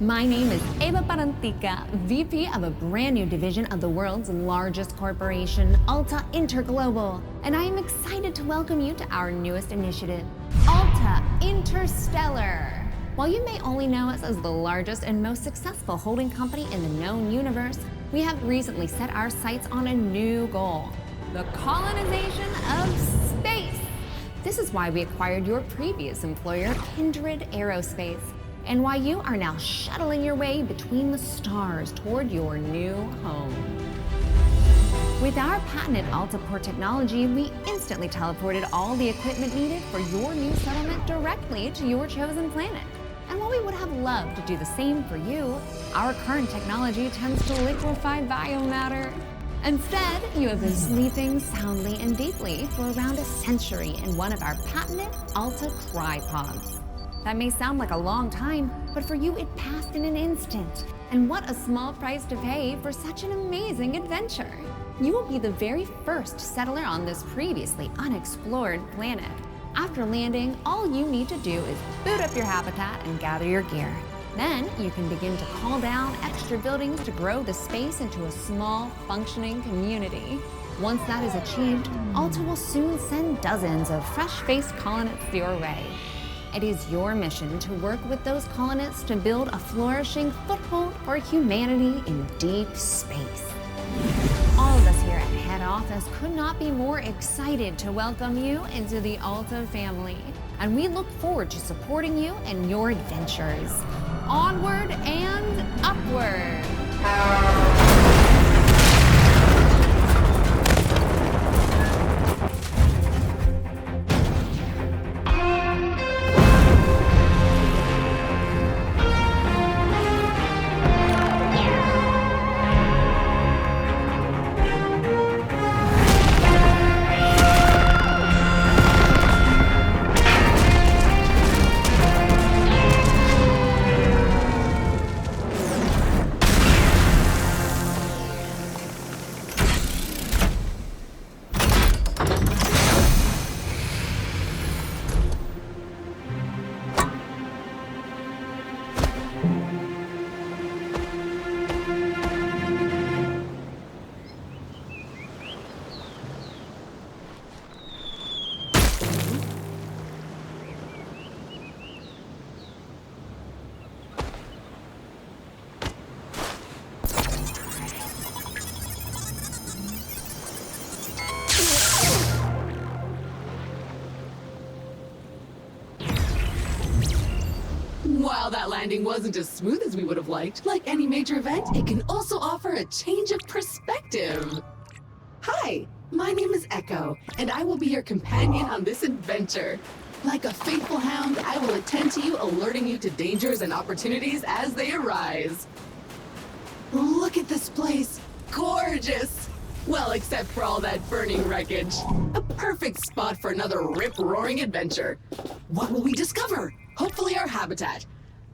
My name is Eva Parantica, VP of a brand new division of the world's largest corporation, Alta Interglobal, and I am excited to welcome you to our newest initiative, Alta Interstellar. While you may only know us as the largest and most successful holding company in the known universe, we have recently set our sights on a new goal, the colonization of space. This is why we acquired your previous employer, Kindred Aerospace, and why you are now shuttling your way between the stars toward your new home. With our patented AltaPort technology, we instantly teleported all the equipment needed for your new settlement directly to your chosen planet. And while we would have loved to do the same for you, our current technology tends to liquefy biomatter. Instead, you have been sleeping soundly and deeply for around a century in one of our patented Alta Crypods. That may sound like a long time, but for you it passed in an instant. And what a small price to pay for such an amazing adventure. You will be the very first settler on this previously unexplored planet. After landing, all you need to do is boot up your habitat and gather your gear. Then you can begin to call down extra buildings to grow the space into a small, functioning community. Once that is achieved, Alta will soon send dozens of fresh-faced colonists your way. It is your mission to work with those colonists to build a flourishing foothold for humanity in deep space. All of us here at Head Office could not be more excited to welcome you into the Alta family, and we look forward to supporting you in your adventures. Onward and upward! While that landing wasn't as smooth as we would have liked, like any major event, it can also offer a change of perspective. Hi, my name is Echo, and I will be your companion on this adventure. Like a faithful hound, I will attend to you, alerting you to dangers and opportunities as they arise. Look at this place. Gorgeous! Well, except for all that burning wreckage. A perfect spot for another rip-roaring adventure. What will we discover? Hopefully our habitat.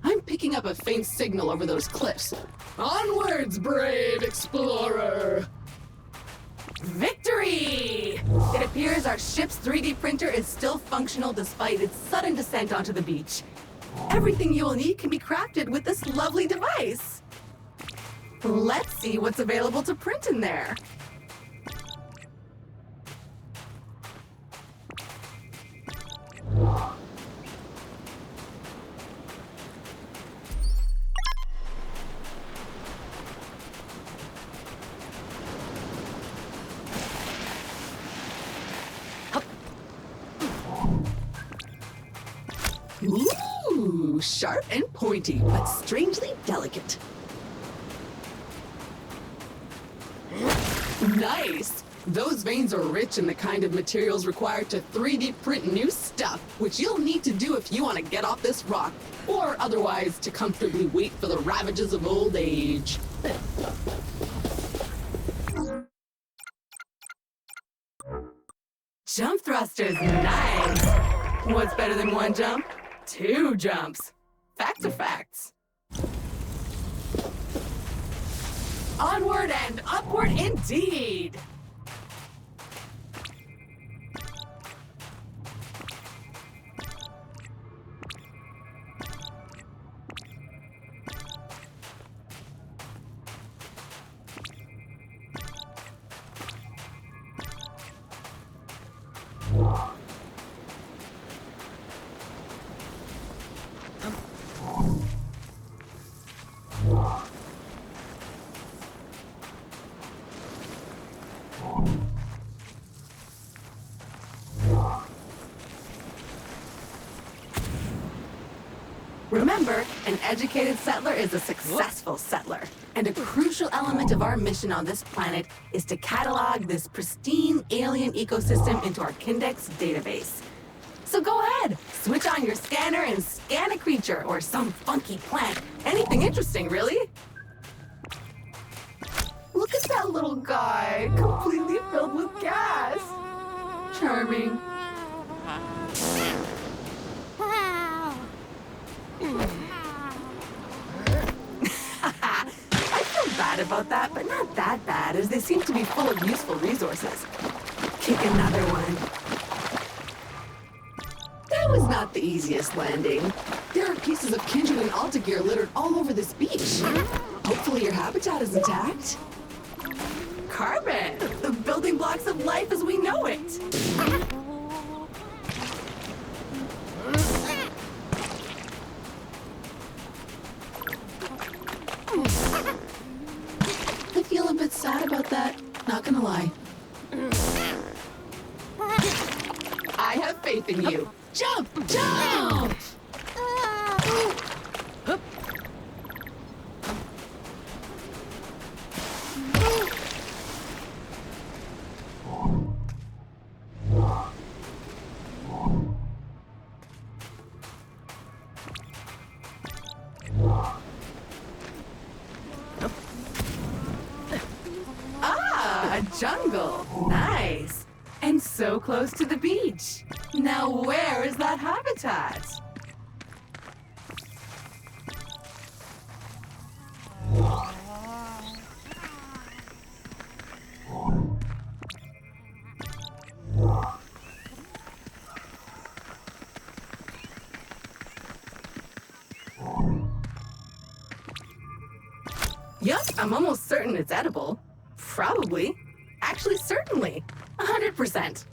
I'm picking up a faint signal over those cliffs. Onwards, brave explorer! Victory! It appears our ship's 3D printer is still functional despite its sudden descent onto the beach. Everything you will need can be crafted with this lovely device. Let's see what's available to print in there. Ooh, sharp and pointy, but strangely delicate. Nice! Those veins are rich in the kind of materials required to 3D print new stuff, which you'll need to do if you want to get off this rock, or otherwise to comfortably wait for the ravages of old age. Jump thrusters, nice! What's better than one jump? 2 jumps. Facts are facts. Onward and upward indeed! Remember, an educated settler is a successful settler. And a crucial element of our mission on this planet is to catalog this pristine alien ecosystem into our Kindex database. So go ahead, switch on your scanner and scan a creature or some funky plant. Anything interesting, really. Look at that little guy, completely filled with gas. Charming. I feel bad about that, but not that bad, as they seem to be full of useful resources. Kick another one. That was not the easiest landing. There are pieces of Kindred and Alta gear littered all over this beach. Hopefully your habitat is intact. Carbon, the building blocks of life as we know it. I feel a bit sad about that, not gonna lie. I have faith in you. Jump! Jump! Ah, a jungle. Nice. And so close to the beach. Now where is that habitat? Yup, I'm almost certain it's edible. Probably. Actually, certainly. 100%.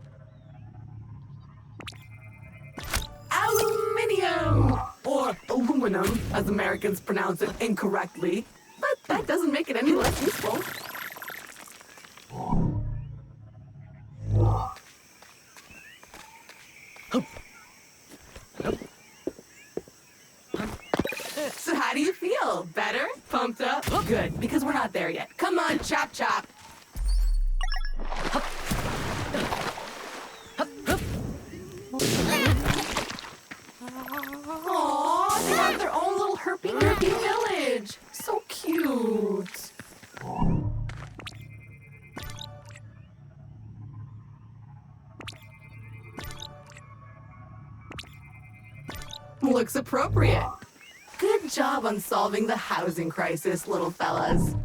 Aluminium! Or aluminum, as Americans pronounce it incorrectly. But that doesn't make it any less useful. So how do you feel? Better? Pumped up? Good, because we're not there yet. Come on, chop chop. Aww, they have their own little herpy village. So cute. Looks appropriate. Good job on solving the housing crisis, little fellas.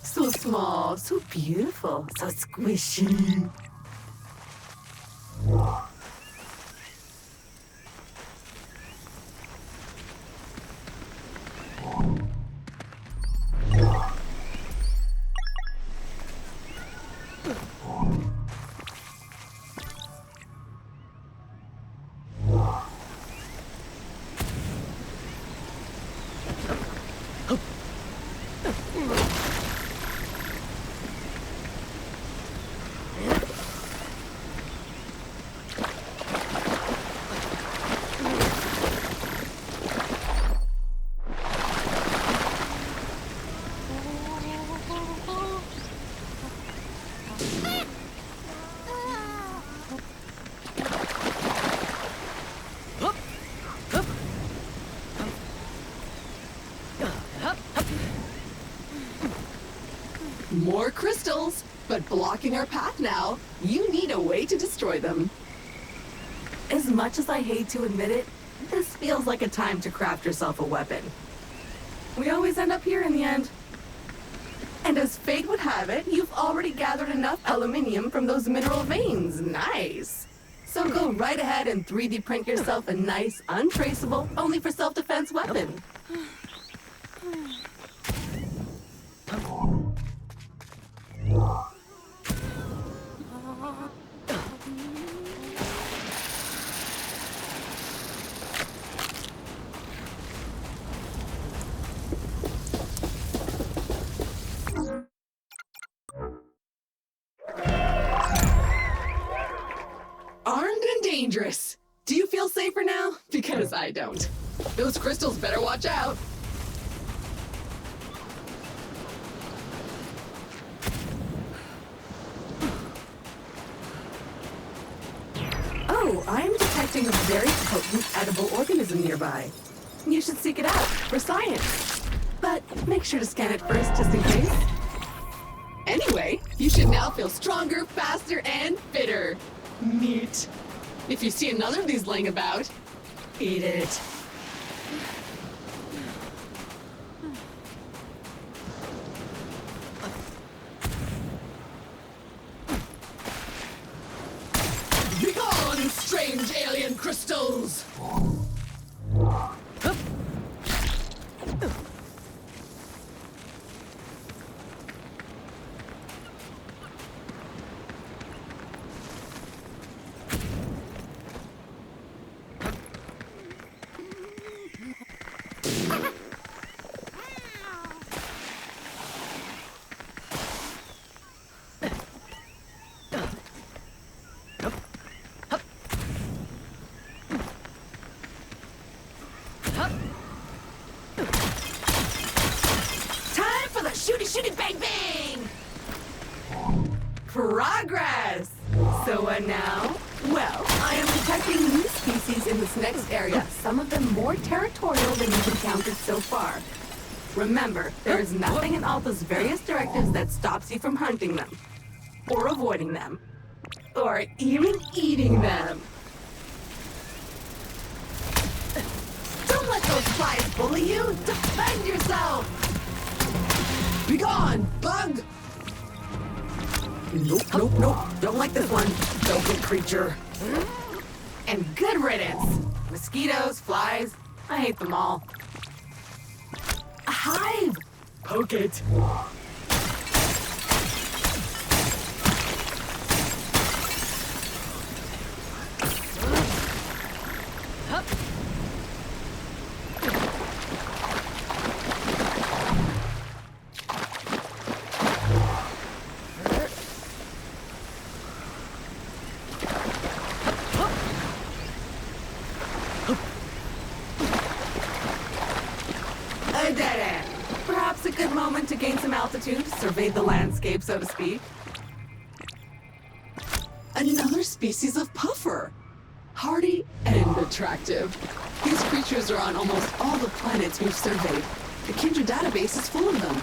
So small, so beautiful, so squishy. are crystals, but blocking our path now. You need a way to destroy them. As much as I hate to admit it, this feels like a time to craft yourself a weapon. We always end up here in the end. And as fate would have it, you've already gathered enough aluminium from those mineral veins. Nice. So go right ahead and 3D print yourself a nice, untraceable, only for self-defense weapon. Armed and dangerous. Do you feel safer now? Because I don't. Those crystals better watch out. Oh, I'm detecting a very potent edible organism nearby. You should seek it out for science. But make sure to scan it first, just in case. Anyway, you should now feel stronger, faster, and fitter. Neat. If you see another of these laying about, eat it. Begone, strange alien crystals! Shooty bang bang! Progress! So what now? Well, I am detecting new species in this next area, some of them more territorial than you've encountered so far. Remember, there is nothing in Alta's various directives that stops you from hunting them, or avoiding them, or even eating them. Don't let those flies bully you! Defend yourself! Be gone, bug! Nope, nope, nope. Don't like this one. Delicate creature. And good riddance. Mosquitoes, flies. I hate them all. A hive! Poke it. A dead end. Perhaps a good moment to gain some altitude, survey the landscape, so to speak. Another species of puffer. Hardy and attractive. These creatures are on almost all the planets we've surveyed. The Kindred database is full of them.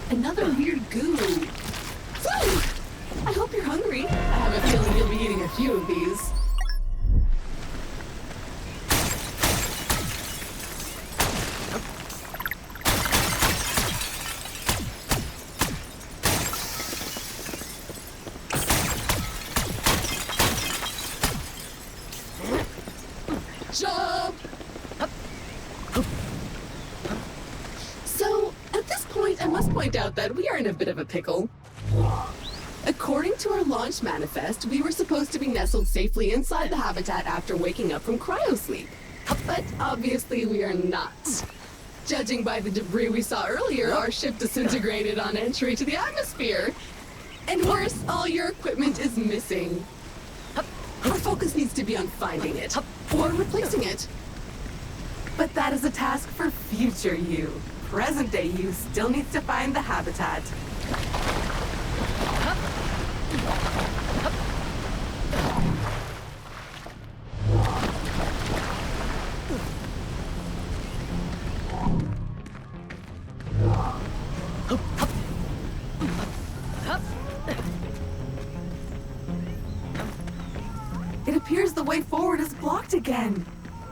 Another weird goo. Food! I hope you're hungry. I have a feeling you'll be eating a few of these. Jump! So, at this point, I must point out that we are in a bit of a pickle. According to our launch manifest, we were supposed to be nestled safely inside the habitat after waking up from cryosleep. But obviously we are not. Judging by the debris we saw earlier, our ship disintegrated on entry to the atmosphere. And worse, all your equipment is missing. Our focus needs to be on finding it, or replacing it. But that is a task for future you. Present day you still needs to find the habitat. It appears the way forward is blocked again.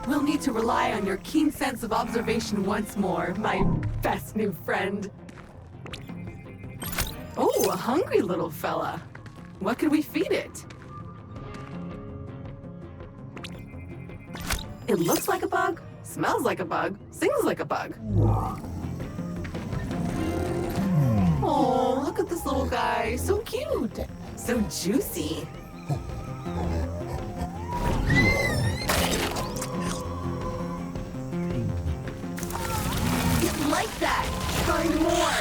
We'll need to rely on your keen sense of observation once more, my best new friend. Oh, a hungry little fella. What could we feed it? It looks like a bug, smells like a bug, sings like a bug. Oh, look at this little guy. So cute. So juicy. It's like that. Find more.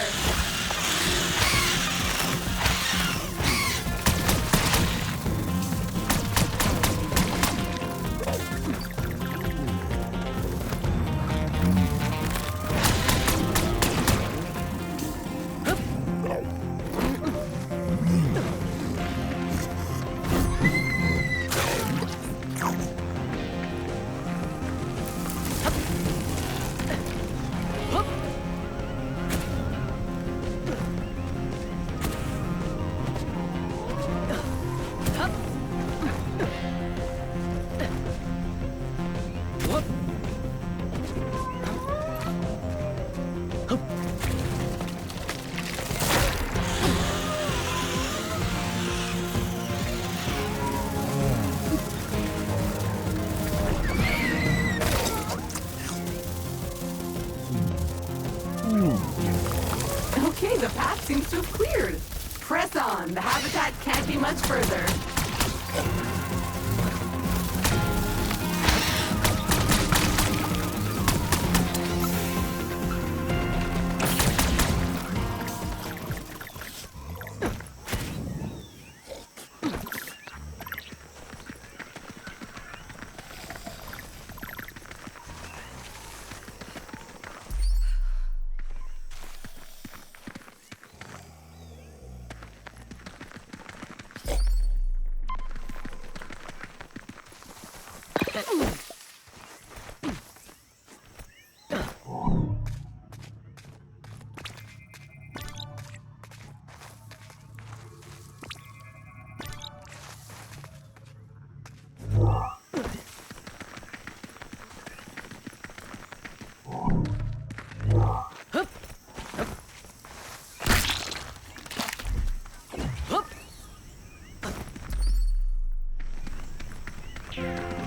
Okay, the path seems to have cleared. Press on. The habitat can't be much further.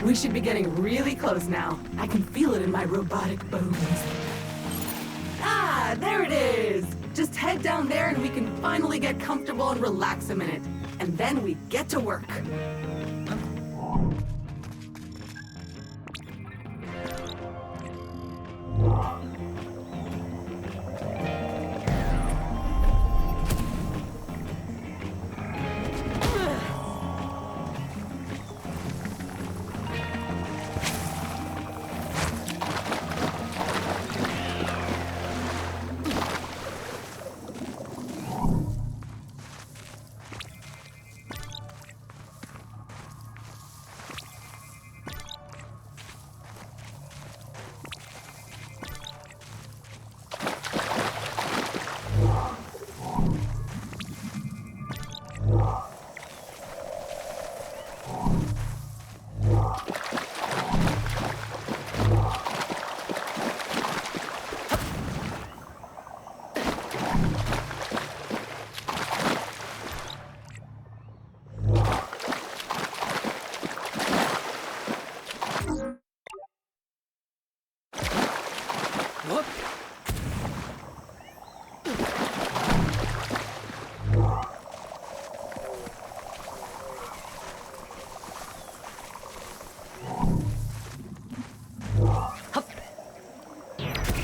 We should be getting really close now. I can feel it in my robotic bones. Ah, there it is! Just head down there and we can finally get comfortable and relax a minute. And then we get to work.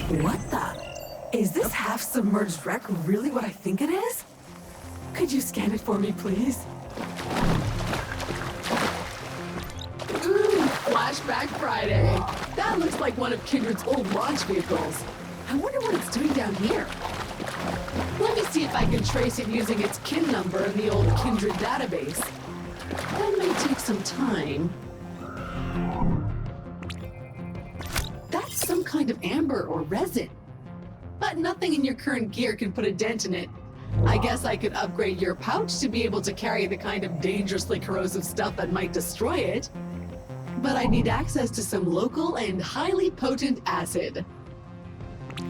What the? Is this half-submerged wreck really what I think it is? Could you scan it for me, please? Ooh, Flashback Friday. That looks like one of Kindred's old launch vehicles. I wonder what it's doing down here. Let me see if I can trace it using its KIN number in the old Kindred database. That may take some time. That's some kind of amber or resin. But nothing in your current gear can put a dent in it. I guess I could upgrade your pouch to be able to carry the kind of dangerously corrosive stuff that might destroy it. But I need access to some local and highly potent acid.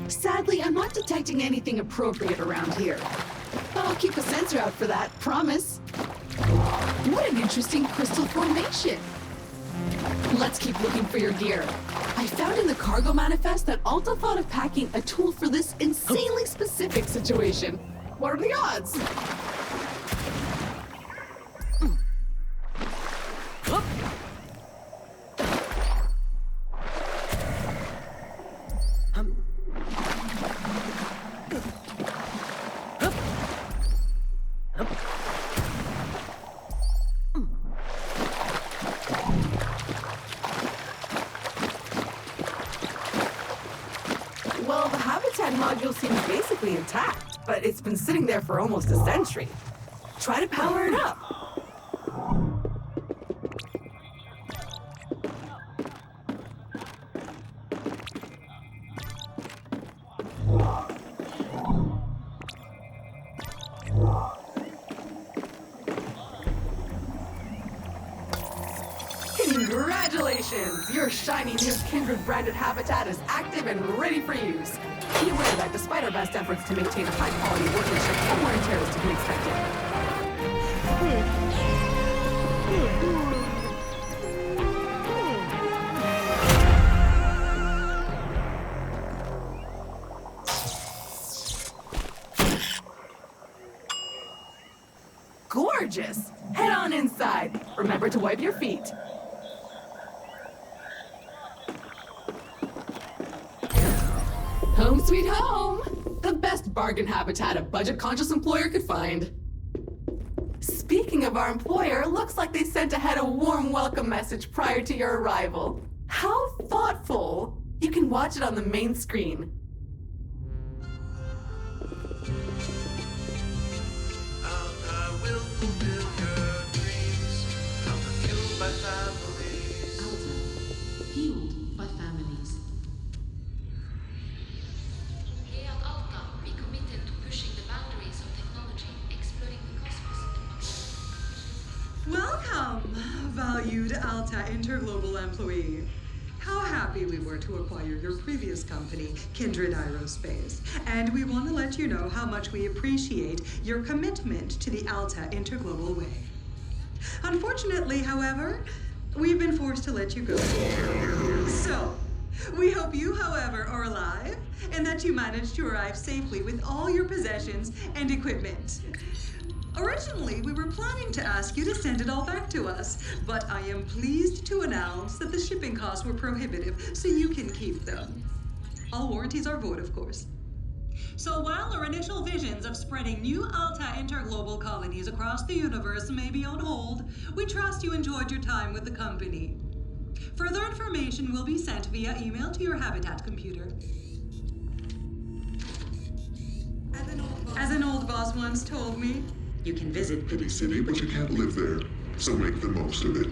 Sadly, I'm not detecting anything appropriate around here. But I'll keep a sensor out for that, promise. What an interesting crystal formation. Let's keep looking for your gear. I found in the cargo manifest that Alta thought of packing a tool for this insanely specific situation. What are the odds? Well, the habitat module seems basically intact, but it's been sitting there for almost a century. Try to power it up. Congratulations! Your shiny new Kindred branded habitat is active and ready for use. Be aware that despite our best efforts to maintain a high quality workmanship, some wear and tear is to be expected. Gorgeous! Head on inside. Remember to wipe your feet. Home sweet home! The best bargain habitat a budget-conscious employer could find. Speaking of our employer, looks like they sent ahead a warm welcome message prior to your arrival. How thoughtful! You can watch it on the main screen. I will fulfill your dreams. Alta fueled by families. Alta, fueled by families. Here at Alta, we committed to pushing the boundaries of technology, exploring the cosmos and Welcome, valued Alta Interglobal employee. How happy we were to acquire your previous company, Kindred Aerospace. And we want to let you know how much we appreciate your commitment to the Alta Interglobal way. Unfortunately, however, we've been forced to let you go. So, we hope you, however, are alive and that you managed to arrive safely with all your possessions and equipment. Originally, we were planning to ask you to send it all back to us, but I am pleased to announce that the shipping costs were prohibitive, so you can keep them. All warranties are void, of course. So while our initial visions of spreading new Alta interglobal colonies across the universe may be on hold, we trust you enjoyed your time with the company. Further information will be sent via email to your Habitat computer. As an old boss once told me, you can visit Pretty city, but you can't live there, so make the most of it.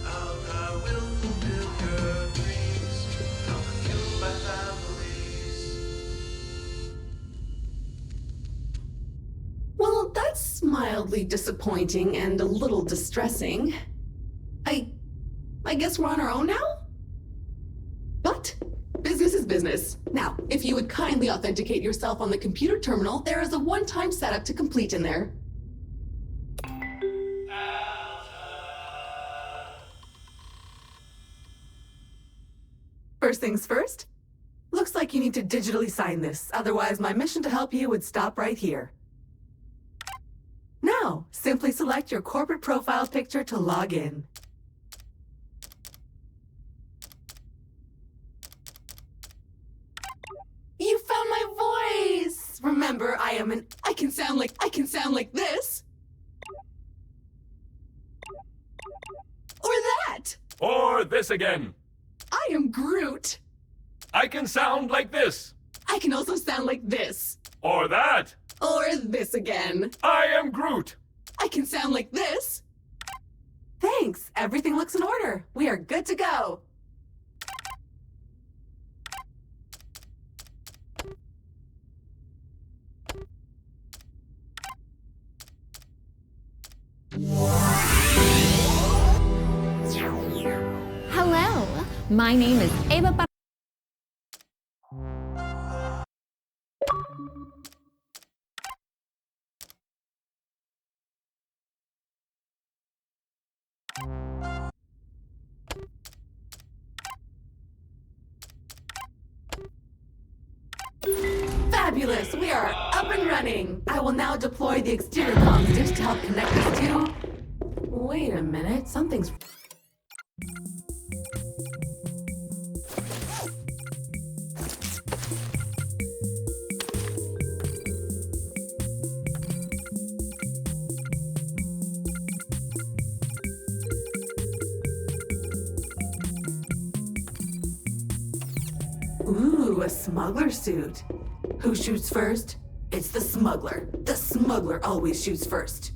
Alta will fulfill your dreams. Alta fueled by families. Well, that's mildly disappointing and a little distressing. I guess we're on our own now? But business is business. Now, if you would kindly authenticate yourself on the computer terminal, there is a one-time setup to complete in there. First things first, looks like you need to digitally sign this, otherwise my mission to help you would stop right here. Now, simply select your corporate profile picture to log in. You found my voice! Remember, I am an can sound like this. Or that. Or this again. I am Groot. I can sound like this. I can also sound like this. Or that. Or this again. I am Groot. I can sound like this. Thanks. Everything looks in order. We are good to go. Hello, my name is Eva Fabulous! We are up and running! I will now deploy the exterior comms dish to help connect us to... Wait a minute, something's... Ooh, a smuggler suit. Who shoots first? It's the smuggler. The smuggler always shoots first.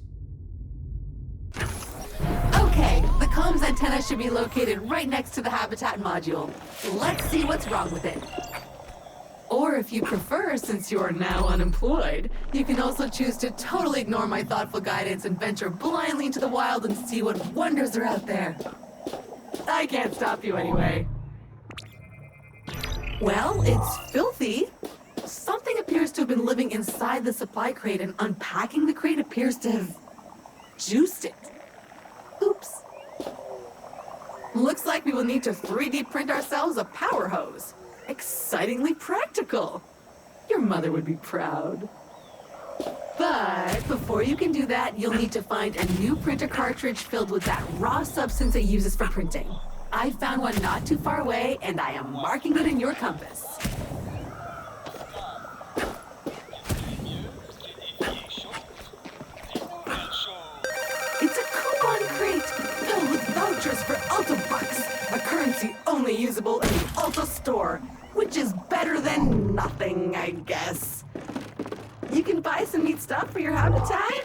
Okay, the comms antenna should be located right next to the habitat module. Let's see what's wrong with it. Or if you prefer, since you are now unemployed, you can also choose to totally ignore my thoughtful guidance and venture blindly into the wild and see what wonders are out there. I can't stop you anyway. Well, it's filthy. Something appears to have been living inside the supply crate, and unpacking the crate appears to have juiced it. Oops. Looks like we will need to 3D print ourselves a power hose. Excitingly practical. Your mother would be proud. But before you can do that, you'll need to find a new printer cartridge filled with that raw substance it uses for printing. I found one not too far away, and I am marking it in your compass. It's a coupon crate filled with vouchers for Alta Bucks, a currency only usable in the Alta store, which is better than nothing, I guess. You can buy some neat stuff for your habitat.